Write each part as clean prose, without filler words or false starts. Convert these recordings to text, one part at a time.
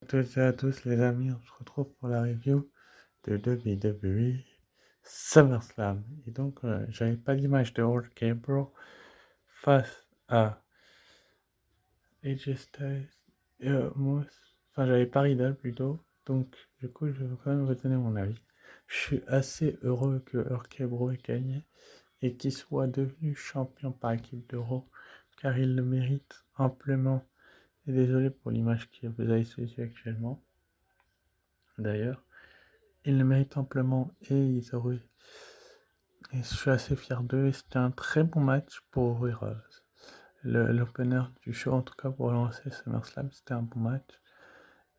À toutes et à tous les amis, on se retrouve pour la review de WWE SummerSlam. Et donc, j'avais pas d'image de Hulk Gabriel face à AJ Styles et Moose. Enfin, j'avais pas Riddle plutôt. Donc, du coup, je vais quand même vous donner mon avis. Je suis assez heureux que Hulk Gabriel ait gagné et qu'il soit devenu champion par équipe de Raw, car il le mérite amplement. Et désolé pour l'image que vous avez sous les yeux actuellement. D'ailleurs, ils le méritent amplement et ils auraient. Et je suis assez fier d'eux. Et c'était un très bon match pour ouvrir l'opener du show, en tout cas pour lancer SummerSlam. C'était un bon match.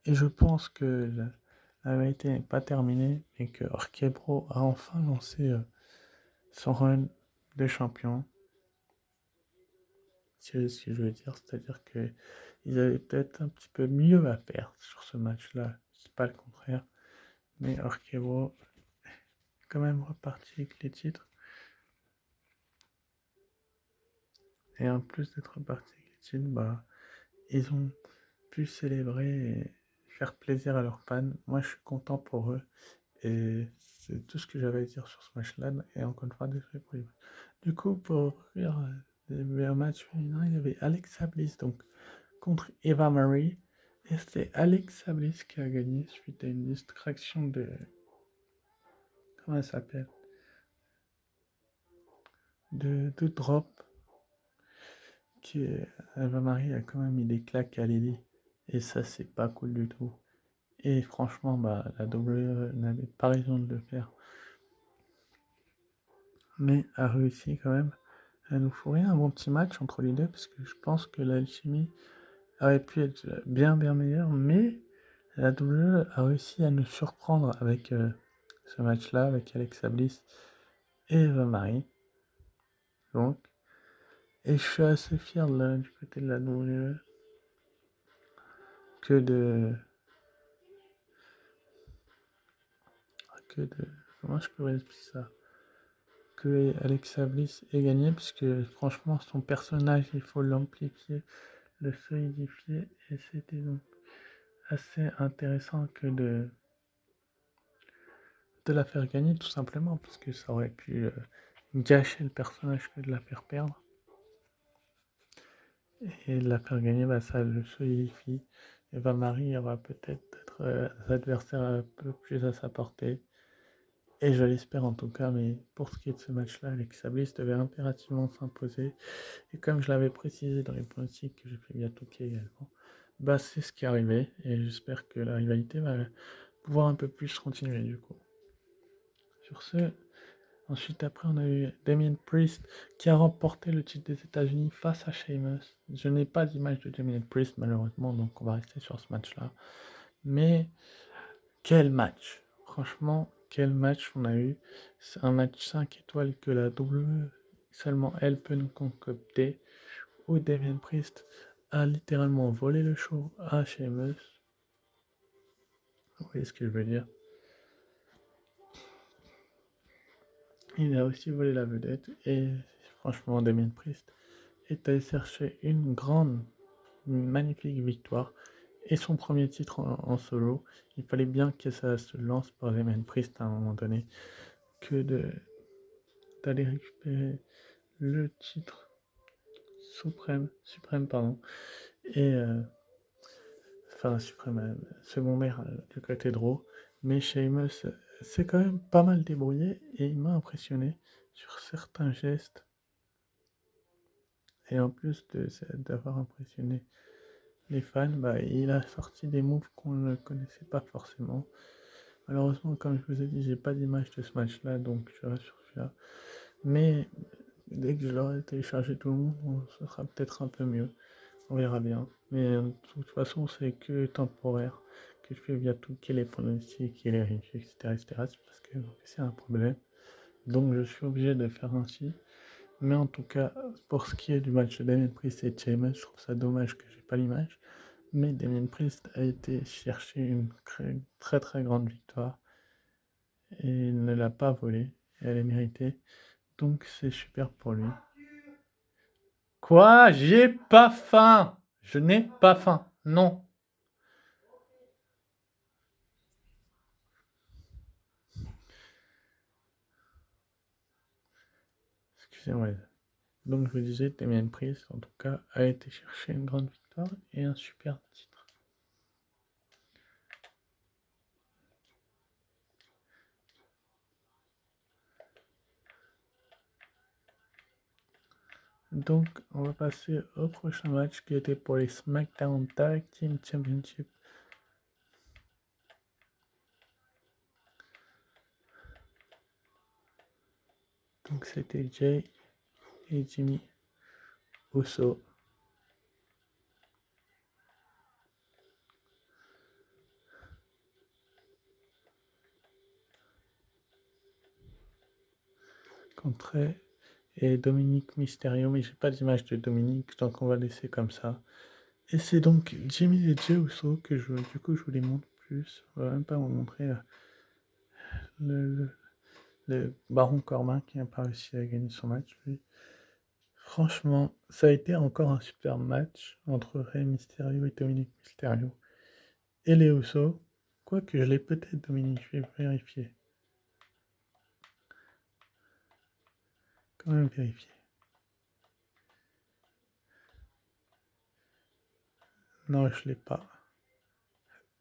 Et je pense que la vérité n'est pas terminée et que Orkebro a enfin lancé son run de champion. C'est ce que je veux dire, c'est-à-dire qu'ils avaient peut-être un petit peu mieux à faire sur ce match-là. C'est pas le contraire. Mais Orkebro est quand même reparti avec les titres. Et en plus d'être reparti avec les titres, bah, ils ont pu célébrer et faire plaisir à leurs fans. Moi, je suis content pour eux. Et c'est tout ce que j'avais à dire sur ce match-là. Et encore une fois, désolé pour les matchs. Du coup, pour ouvrir un match féminin, il y avait Alexa Bliss donc, contre Eva Marie. Et c'était Alexa Bliss qui a gagné suite à une distraction de. Comment elle s'appelle de drop. Qui Eva Marie a quand même mis des claques à Lily. Et ça, c'est pas cool du tout. Et franchement, bah, la WWE n'avait pas raison de le faire. Mais a réussi quand même à nous fourrer un bon petit match entre les deux, parce que je pense que l'alchimie aurait pu être bien meilleure, mais la WWE a réussi à nous surprendre avec ce match-là, avec Alexa Bliss et Eva Marie. Donc, et je suis assez fier du côté de la WWE que de comment je pourrais expliquer ça, que Alexa Bliss ait gagné, puisque franchement son personnage il faut l'amplifier, le solidifier, et c'était donc assez intéressant que de la faire gagner tout simplement, parce que ça aurait pu gâcher le personnage que de la faire perdre, et de la faire gagner, bah, ça le solidifie. Eva Marie aura peut-être adversaires un peu plus à sa portée. Et je l'espère en tout cas, mais pour ce qui est de ce match-là, Alexa Bliss devait impérativement s'imposer. Et comme je l'avais précisé dans les pronostics que j'ai fait via Touquet également, bah c'est ce qui est arrivé. Et j'espère que la rivalité va pouvoir un peu plus continuer du coup. Sur ce, ensuite après on a eu Damien Priest qui a remporté le titre des États-Unis face à Sheamus. Je n'ai pas d'image de Damien Priest malheureusement, donc on va rester sur ce match-là. Mais quel match! Franchement, quel match on a eu. C'est un match 5 étoiles que la WWE, seulement elle peut nous concocter, où Damien Priest a littéralement volé le show à Sheamus. Vous voyez ce que je veux dire? Il a aussi volé la vedette et franchement, Damien Priest est allé chercher une magnifique victoire et son premier titre en solo. Il fallait bien que ça se lance par Damien Priest à un moment donné que d'aller récupérer le titre suprême pardon, et enfin suprême, secondaire du côté de Raw. Mais Sheamus s'est quand même pas mal débrouillé et il m'a impressionné sur certains gestes. Et en plus d'avoir impressionné les fans, bah, il a sorti des moves qu'on ne connaissait pas forcément. Malheureusement, comme je vous ai dit, j'ai pas d'image de ce match-là, donc je reste sur celui-là. Mais dès que je l'aurai téléchargé tout le monde, ce sera peut-être un peu mieux. On verra bien. Mais de toute façon, c'est que temporaire que je fais via tout les pronostics et les reviews, etc., etc. C'est parce que c'est un problème. Donc je suis obligé de faire ainsi. Mais en tout cas, pour ce qui est du match de Damien Priest et Sheamus, je trouve ça dommage que j'ai pas l'image. Mais Damien Priest a été chercher une très très grande victoire. Et il ne l'a pas volée. Et elle est méritée. Donc c'est super pour lui. Quoi? J'ai pas faim. Je n'ai pas faim. Non. Excusez-moi. Donc je vous disais, Damien Priest, en tout cas, a été chercher une grande victoire et un super titre. Donc on va passer au prochain match qui était pour les SmackDown Tag Team Championship. Donc c'était Jay et Jimmy Uso. Contre et Dominique Mysterio, mais j'ai pas d'image de Dominique, donc on va laisser comme ça. Et c'est donc Jimmy et Jey Uso que je vous les montre plus. On va même pas vous montrer le Baron Corbin qui n'a pas réussi à gagner son match. Lui. Franchement, ça a été encore un super match entre Rey Mysterio et Dominique Mysterio. Et les Usos, quoique je l'ai peut-être Dominique, je vais vérifier. Quand même vérifier. Non, je l'ai pas.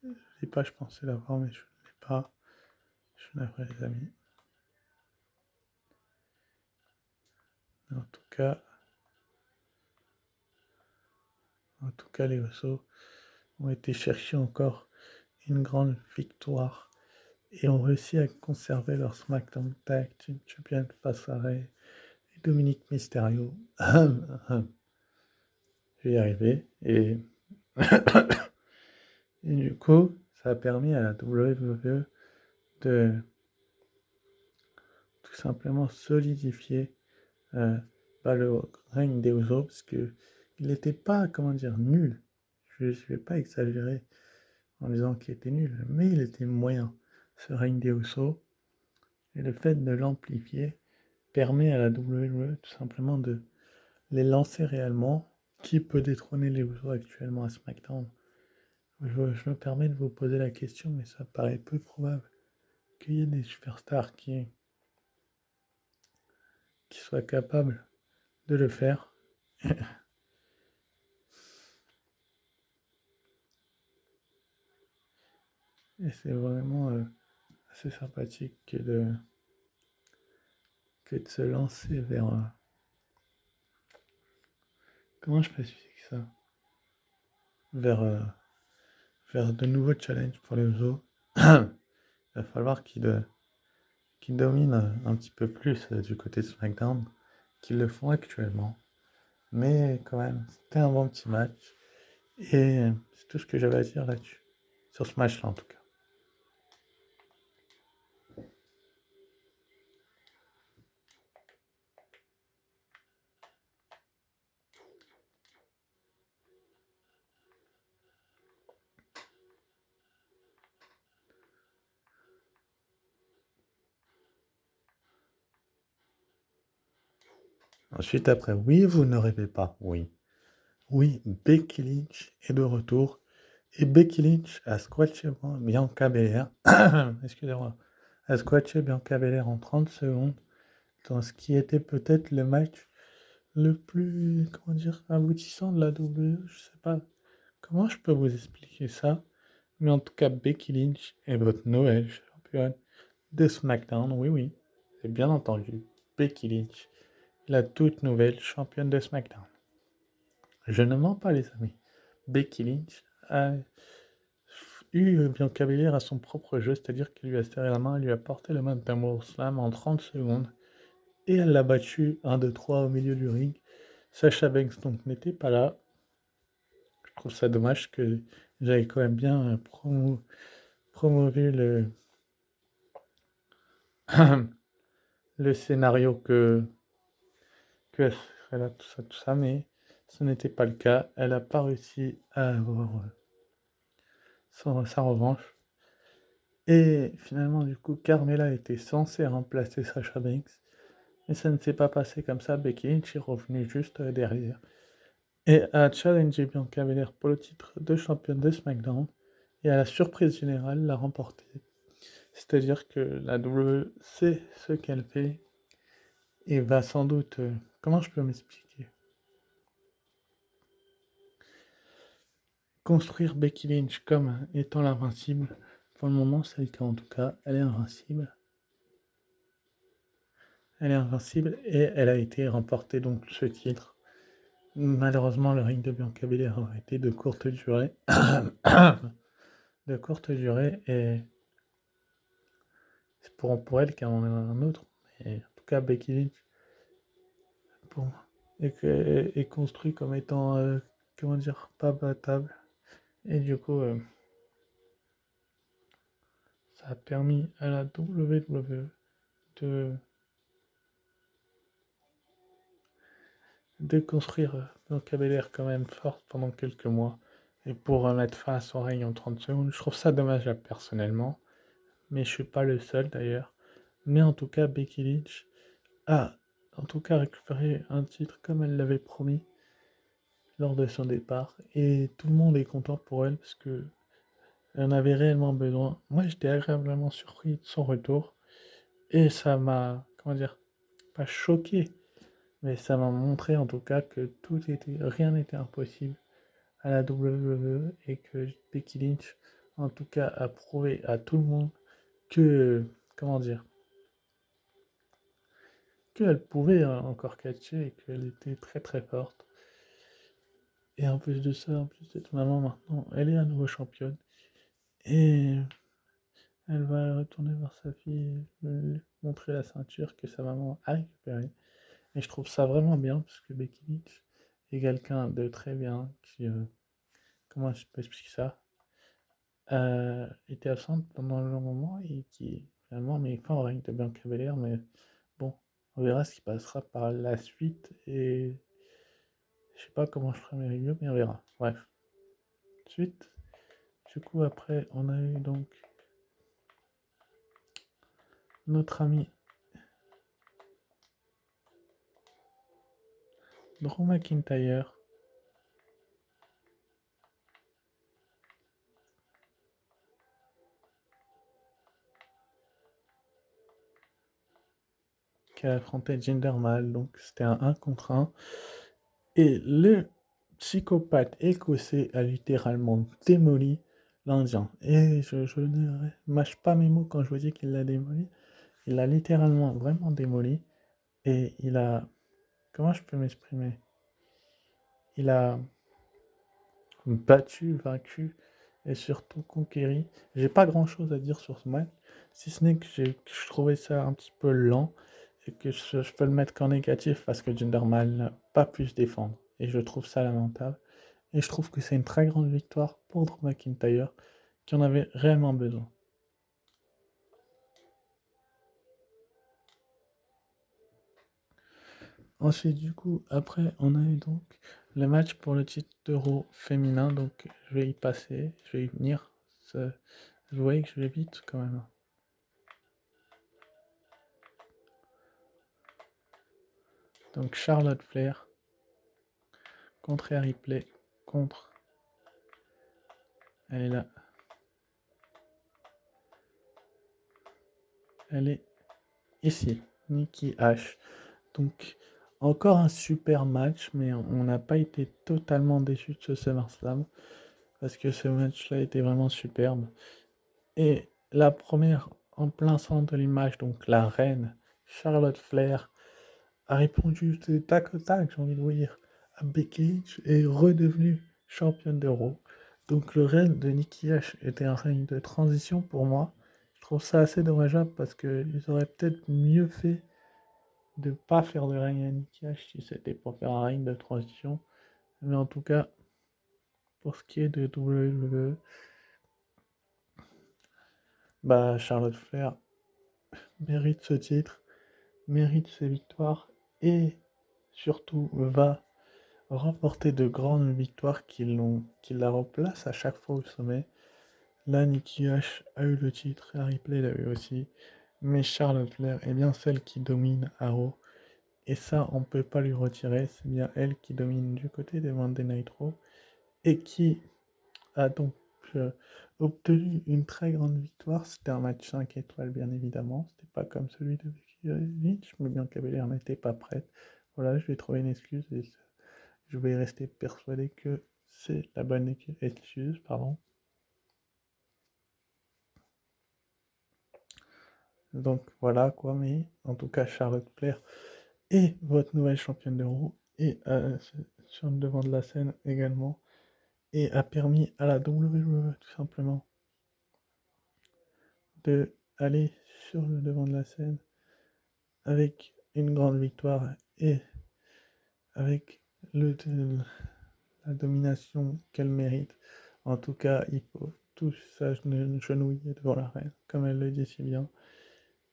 Je l'ai pas, je pensais l'avoir, mais je ne l'ai pas. Je suis navré, les amis. En tout cas, les Usos ont été chercher encore une grande victoire et ont réussi à conserver leur SmackDown Tag Team Champion face à Rey et Dominique Mysterio. Je vais y arriver. Et du coup, ça a permis à la WWE de tout simplement solidifier le règne des Usos parce que il n'était pas, comment dire, nul. Je ne vais pas exagérer en disant qu'il était nul, mais il était moyen, ce règne des Usos. Et le fait de l'amplifier permet à la WWE tout simplement de les lancer réellement. Qui peut détrôner les Usos actuellement à SmackDown? Je me permets de vous poser la question, mais ça paraît peu probable qu'il y ait des superstars qui soient capables de le faire. Et c'est vraiment assez sympathique que de se lancer vers... comment je peux expliquer ça? Vers de nouveaux challenges pour les Usos. Il va falloir qu'ils dominent un petit peu plus du côté de SmackDown qu'ils le font actuellement. Mais quand même, c'était un bon petit match. Et c'est tout ce que j'avais à dire là-dessus. Sur ce match-là, en tout cas. Ensuite, après, oui, vous ne rêvez pas. Oui. Oui, Becky Lynch est de retour. Et Becky Lynch a squatché Bianca Belair. Excusez-moi. A squatché Bianca Belair en 30 secondes. Dans ce qui était peut-être le match le plus, comment dire, aboutissant de la WWE. Je sais pas comment je peux vous expliquer ça. Mais en tout cas, Becky Lynch est votre nouvelle championne de SmackDown. Oui, oui. C'est bien entendu. Becky Lynch, la toute nouvelle championne de SmackDown. Je ne mens pas, les amis. Becky Lynch a eu Bianca Belair à son propre jeu, c'est-à-dire qu'elle lui a serré la main, elle lui a porté le match d'Amour Slam en 30 secondes et elle l'a battu 1, 2, 3 au milieu du ring. Sacha Banks donc n'était pas là. Je trouve ça dommage que j'avais quand même bien promovu le scénario que elle serait là, tout ça, mais ce n'était pas le cas. Elle n'a pas réussi à avoir sa revanche. Et finalement, du coup, Carmella était censée remplacer Sasha Banks. Mais ça ne s'est pas passé comme ça. Becky Lynch est revenue juste derrière. Et a challengé Bianca Belair pour le titre de championne de SmackDown. Et à la surprise générale, l'a remporté. C'est-à-dire que la WWE sait ce qu'elle fait. et va sans doute... comment je peux m'expliquer? Construire Becky Lynch comme étant l'invincible. Pour le moment, c'est le cas en tout cas. Elle est invincible. Elle est invincible et elle a été remportée donc ce titre. Malheureusement, le règne de Bianca Belair a été de courte durée. De courte durée et c'est pour elle qu'il y en a un autre. Mais en tout cas, Becky Lynch pour moi, est construit comme étant, comment dire, pas battable. Et du coup, ça a permis à la WWE de, de construire Bianca Belair quand même forte pendant quelques mois. Et pour mettre fin à son règne en 30 secondes, je trouve ça dommageable personnellement. Mais je suis pas le seul d'ailleurs. Mais en tout cas, Becky Lynch a en tout cas récupéré un titre comme elle l'avait promis lors de son départ. Et tout le monde est content pour elle parce que elle en avait réellement besoin. Moi, j'étais agréablement surpris de son retour. Et ça m'a, comment dire, pas choqué, mais ça m'a montré en tout cas que rien n'était impossible à la WWE et que Becky Lynch, en tout cas, a prouvé à tout le monde que, comment dire, qu'elle pouvait encore catcher et qu'elle était très très forte. Et en plus de ça, en plus d'être maman maintenant, elle est à nouveau championne. Et elle va retourner voir sa fille et lui montrer la ceinture que sa maman a récupérée. Et je trouve ça vraiment bien parce que Becky Lynch est quelqu'un de très bien qui, comment je peux expliquer ça, était absente pendant un long moment et qui finalement met fin au règne de Bianca Belair. Mais bon, on verra ce qui passera par la suite et je sais pas comment je ferai mes reviews, mais on verra. Bref. Ensuite, du coup, après, on a eu donc notre ami Drew McIntyre qui a affronté Jinder Mahal. Donc, c'était un 1 contre 1. Et le psychopathe écossais a littéralement démoli l'Indien. Et je ne mâche pas mes mots quand je vous dis qu'il l'a démoli. Il l'a littéralement vraiment démoli. Et il a... Comment je peux m'exprimer? Il a battu, vaincu et surtout conquéri. J'ai pas grand chose à dire sur ce match, si ce n'est que je trouvais ça un petit peu lent et que je peux le mettre qu'en négatif parce que Jinder Mahal n'a pas pu se défendre. Et je trouve ça lamentable. Et je trouve que c'est une très grande victoire pour Drew McIntyre qui en avait réellement besoin. Ensuite, du coup, après, on a eu donc le match pour le titre d'Euro féminin. Donc, je vais y passer, je vais y venir. Vous voyez que je vais vite quand même. Donc, Charlotte Flair contre Rhea Ripley contre. Elle est là. Elle est ici. Nikki H. Donc, encore un super match, mais on n'a pas été totalement déçus de ce SummerSlam parce que ce match-là était vraiment superbe. Et la première en plein centre de l'image, donc la reine Charlotte Flair, a répondu de tac au tac, j'ai envie de vous dire, à Becky Lynch est redevenue championne d'Euro. Donc le règne de Nikki H était un règne de transition pour moi. Je trouve ça assez dommageable parce qu'ils auraient peut-être mieux fait de ne pas faire de règne à Nikki H si c'était pour faire un règne de transition. Mais en tout cas, pour ce qui est de WWE, bah Charlotte Flair mérite ce titre, mérite ses victoires et surtout va remporter de grandes victoires qui la replacent à chaque fois au sommet. Là, Nikki H a eu le titre, Harry Play l'a eu aussi, mais Charlotte Flair est bien celle qui domine à Raw. Et ça, on ne peut pas lui retirer, c'est bien elle qui domine du côté des Monday Night Raw et qui a donc euh, obtenu une très grande victoire. C'était un match 5 étoiles, bien évidemment, c'était pas comme celui de Becky Lynch, mais Bianca Belair n'était pas prête. Voilà, je vais trouver une excuse et je vais rester persuadé que c'est la bonne excuse, pardon. Donc voilà quoi, mais en tout cas Charlotte Flair est votre nouvelle championne d'Euro et sur le devant de la scène également et a permis à la WWE tout simplement de aller sur le devant de la scène avec une grande victoire et avec la domination qu'elle mérite. En tout cas, il faut tous s'agenouiller devant la reine, comme elle le dit si bien.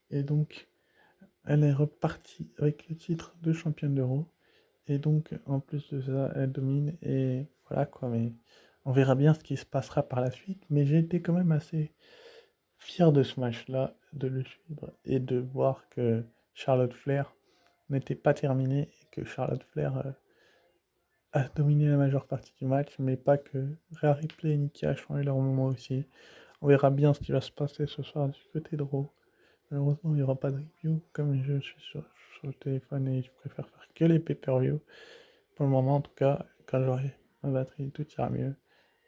Et donc, elle est repartie avec le titre de championne d'Euro. Et donc, en plus de ça, elle domine. Et voilà quoi, mais on verra bien ce qui se passera par la suite. Mais j'ai été quand même assez fier de ce match-là, de le suivre et de voir que Charlotte Flair n'était pas terminée et que Charlotte Flair a dominé la majeure partie du match, mais pas que. Rhea Ripley et Nikki Ash ont eu leur moment aussi. On verra bien ce qui va se passer ce soir du côté de Raw. Malheureusement, il n'y aura pas de review, comme je suis sur le téléphone et je préfère faire que les pay-per-view. Pour le moment, en tout cas, quand j'aurai ma batterie, tout ira mieux.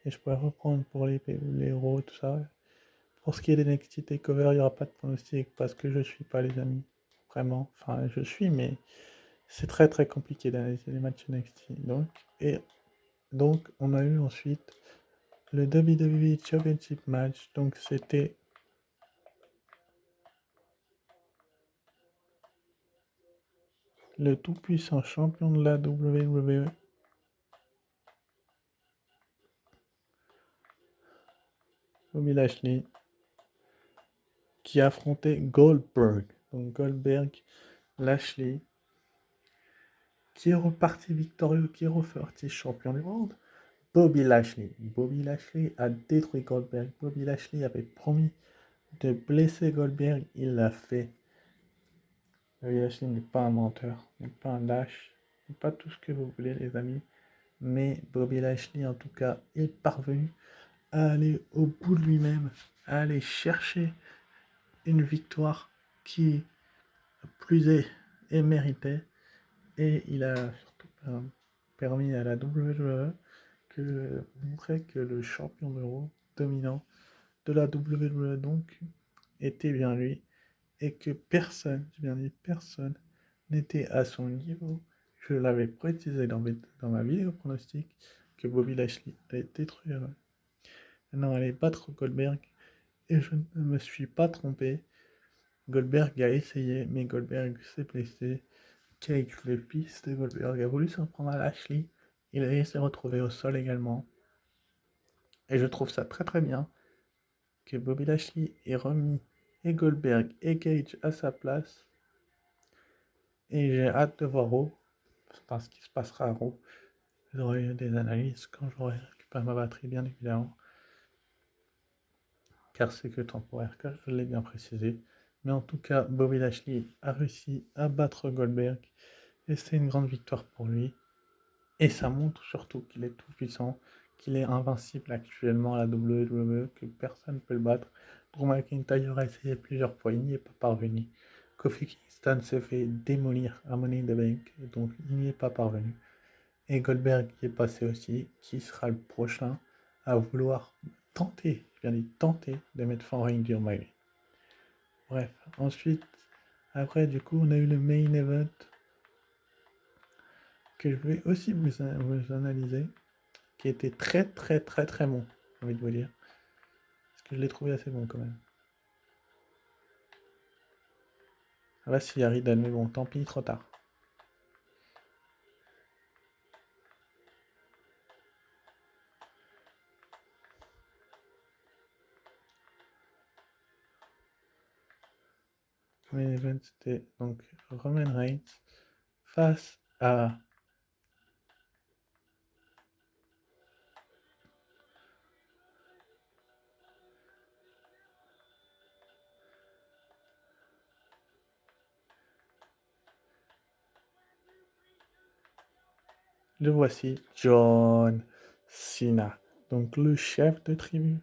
Et je pourrai reprendre pour les Raw, tout ça. Pour ce qui est des NXT TakeOver, il n'y aura pas de pronostic parce que je ne suis pas les amis. Vraiment. Enfin, je suis, mais c'est très très compliqué d'analyser les matchs NXT. Donc, on a eu ensuite le WWE Championship match. Donc, c'était le tout-puissant champion de la WWE, Bobby Lashley, qui affrontait Goldberg. Donc, Goldberg, Lashley, qui est reparti victorieux, qui est reparti champion du monde. Bobby Lashley. Bobby Lashley a détruit Goldberg. Bobby Lashley avait promis de blesser Goldberg. Il l'a fait. Bobby Lashley n'est pas un menteur, n'est pas un lâche, n'est pas tout ce que vous voulez, les amis. Mais Bobby Lashley, en tout cas, est parvenu à aller au bout de lui-même, à aller chercher une victoire qui, plus est méritée. Et il a surtout permis à la WWE de montrer que le champion d'Euro dominant de la WWE donc était bien lui et que personne, j'ai bien dit personne, n'était à son niveau. Je l'avais précisé dans ma vidéo pronostic que Bobby Lashley allait détruire, non, allait battre Goldberg et je ne me suis pas trompé. Goldberg a essayé, mais Goldberg s'est blessé. Cage, le fils de Goldberg, a voulu s'en prendre à Lashley. Il a s'est retrouvé au sol également. Et je trouve ça très très bien que Bobby Lashley ait remis et Goldberg et Cage à sa place. Et j'ai hâte de voir Raw, parce qu'il se passera à Raw. J'aurai des analyses quand j'aurai récupéré ma batterie, bien évidemment. Car c'est que temporaire, car je l'ai bien précisé. Mais en tout cas, Bobby Lashley a réussi à battre Goldberg. Et c'est une grande victoire pour lui. Et ça montre surtout qu'il est tout puissant, qu'il est invincible actuellement à la WWE, que personne ne peut le battre. Drew McIntyre a essayé plusieurs fois, il n'y est pas parvenu. Kofi Kingston s'est fait démolir à Money in the Bank, donc il n'y est pas parvenu. Et Goldberg y est passé aussi, qui sera le prochain à vouloir tenter, je viens de tenter de mettre fin au règne du O'Malley. Bref, ensuite, après du coup, on a eu le main event que je vais aussi vous analyser, qui était très très très très bon, j'ai envie de vous dire. Parce que je l'ai trouvé assez bon quand même. Ah bah si, Harry donne, mais bon, tant pis, trop tard. Le main event, c'était donc Roman Reigns face à le voici, John Cena. Donc le chef de tribu,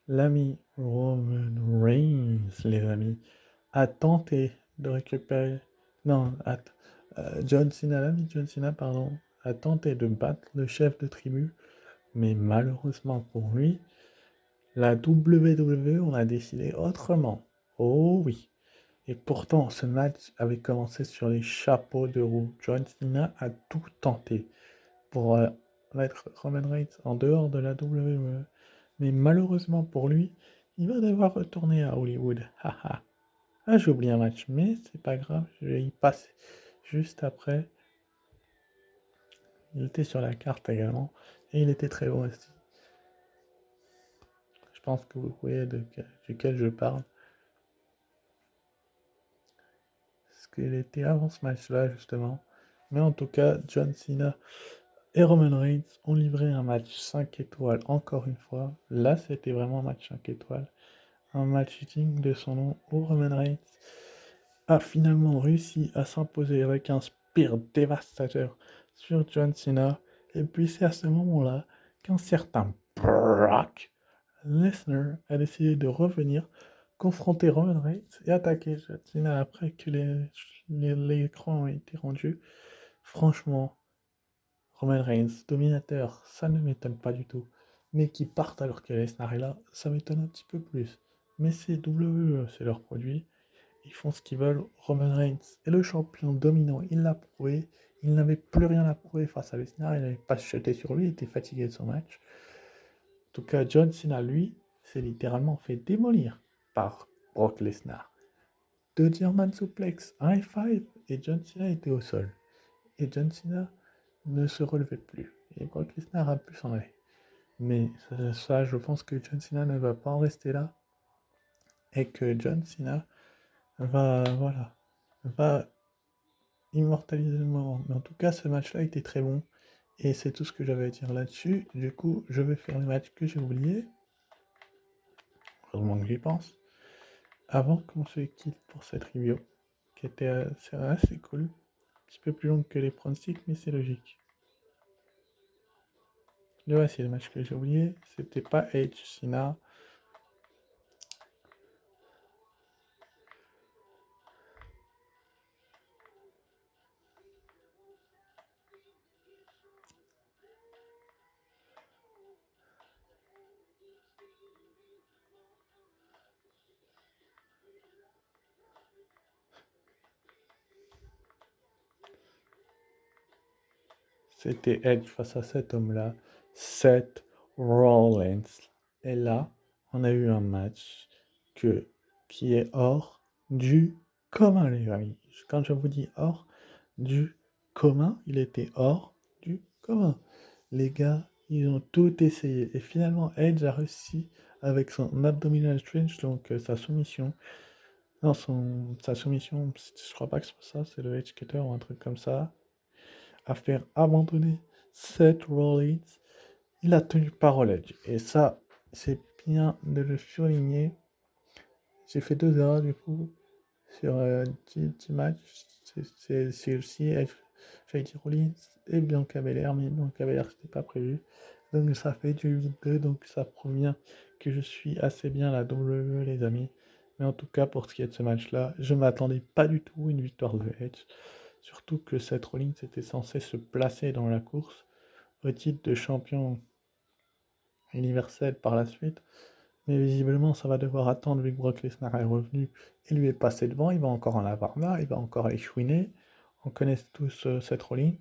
l'ami Roman Reigns, les amis, a tenté de récupérer. Non, John Cena, l'ami John Cena, pardon, a tenté de battre le chef de tribu, mais malheureusement pour lui, la WWE, on a décidé autrement. Oh oui. Et pourtant, ce match avait commencé sur les chapeaux de roue. John Cena a tout tenté pour mettre Roman Reigns en dehors de la WWE. Mais malheureusement pour lui, il va devoir retourner à Hollywood. Haha. Ah, j'ai oublié un match, mais c'est pas grave, je vais y passer. Juste après, il était sur la carte également, et il était très bon aussi. Je pense que vous voyez duquel je parle. Parce qu'il était avant ce match-là, justement. Mais en tout cas, John Cena et Roman Reigns ont livré un match 5 étoiles encore une fois. Là, c'était vraiment un match 5 étoiles. Un match digne de son nom où Roman Reigns a finalement réussi à s'imposer avec un spear dévastateur sur John Cena. Et puis c'est à ce moment-là qu'un certain Brock Lesnar a décidé de revenir confronter Roman Reigns et attaquer John Cena après que l'écran a été rendu. Franchement, Roman Reigns, dominateur, ça ne m'étonne pas du tout. Mais qui partent alors que Lesnar est là, ça m'étonne un petit peu plus. Mais c'est WWE, c'est leur produit. Ils font ce qu'ils veulent. Roman Reigns est le champion dominant, il l'a prouvé. Il n'avait plus rien à prouver face à Lesnar, il n'avait pas jeté sur lui, il était fatigué de son match. En tout cas, John Cena, lui, s'est littéralement fait démolir par Brock Lesnar. Deux German suplex, un F5, et John Cena était au sol. Et John Cena ne se relevait plus. Et Brock Lesnar a pu s'en aller. Mais ça, je pense que John Cena ne va pas en rester là. Et que John Cena va immortaliser le moment. Mais en tout cas, ce match-là était très bon. Et c'est tout ce que j'avais à dire là-dessus. Du coup, je vais faire les matchs que j'ai oubliés. Heureusement que j'y pense. Avant qu'on se quitte pour cette review, qui était assez cool. Un petit peu plus longue que les pronostics, mais c'est logique. Le voici le match que j'ai oublié. C'était pas Edge Cena. C'était Edge face à cet homme-là, Seth Rollins. Et là, on a eu un match qui est hors du commun, les amis. Quand je vous dis hors du commun, il était hors du commun. Les gars, ils ont tout essayé. Et finalement, Edge a réussi avec son abdominal stretch, donc sa soumission. Non, sa soumission, je crois pas que c'est ça, c'est le Edge cutter ou un truc comme ça, à faire abandonner Seth Rollins. Il a tenu parole Edge. Et ça, c'est bien de le surligner. J'ai fait 2 erreurs du coup sur 10 matchs. C'est aussi Edge, j'allais dire Rollins et Bianca Belair, mais Bianca Belair c'était pas prévu. Donc ça fait du 8-2, donc ça provient que je suis assez bien la WWE les amis. Mais en tout cas pour ce qui est de ce match-là, je ne m'attendais pas du tout à une victoire de Edge. Surtout que Seth Rollins était censé se placer dans la course au titre de champion universel par la suite. Mais visiblement, ça va devoir attendre vu que Brock Lesnar est revenu et lui est passé devant. Il va encore en avoir marre, il va encore échouiner. On connaît tous Seth Rollins.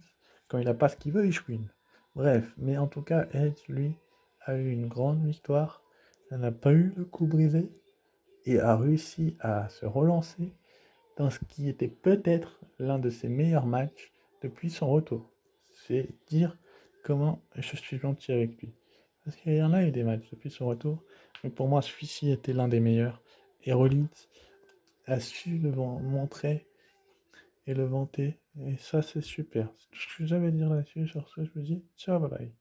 Quand il n'a pas ce qu'il veut, il chouine. Bref, mais en tout cas, Edge, lui, a eu une grande victoire. Il n'a pas eu le coup brisé et a réussi à se relancer dans ce qui était peut-être l'un de ses meilleurs matchs depuis son retour. C'est dire comment je suis gentil avec lui. Parce qu'il y en a eu des matchs depuis son retour, mais pour moi, celui-ci était l'un des meilleurs. Et Rollins a su le montrer et le vanter, et ça, c'est super. C'est tout ce que j'avais à dire là-dessus. Sur ce, je vous dis ciao, bye bye.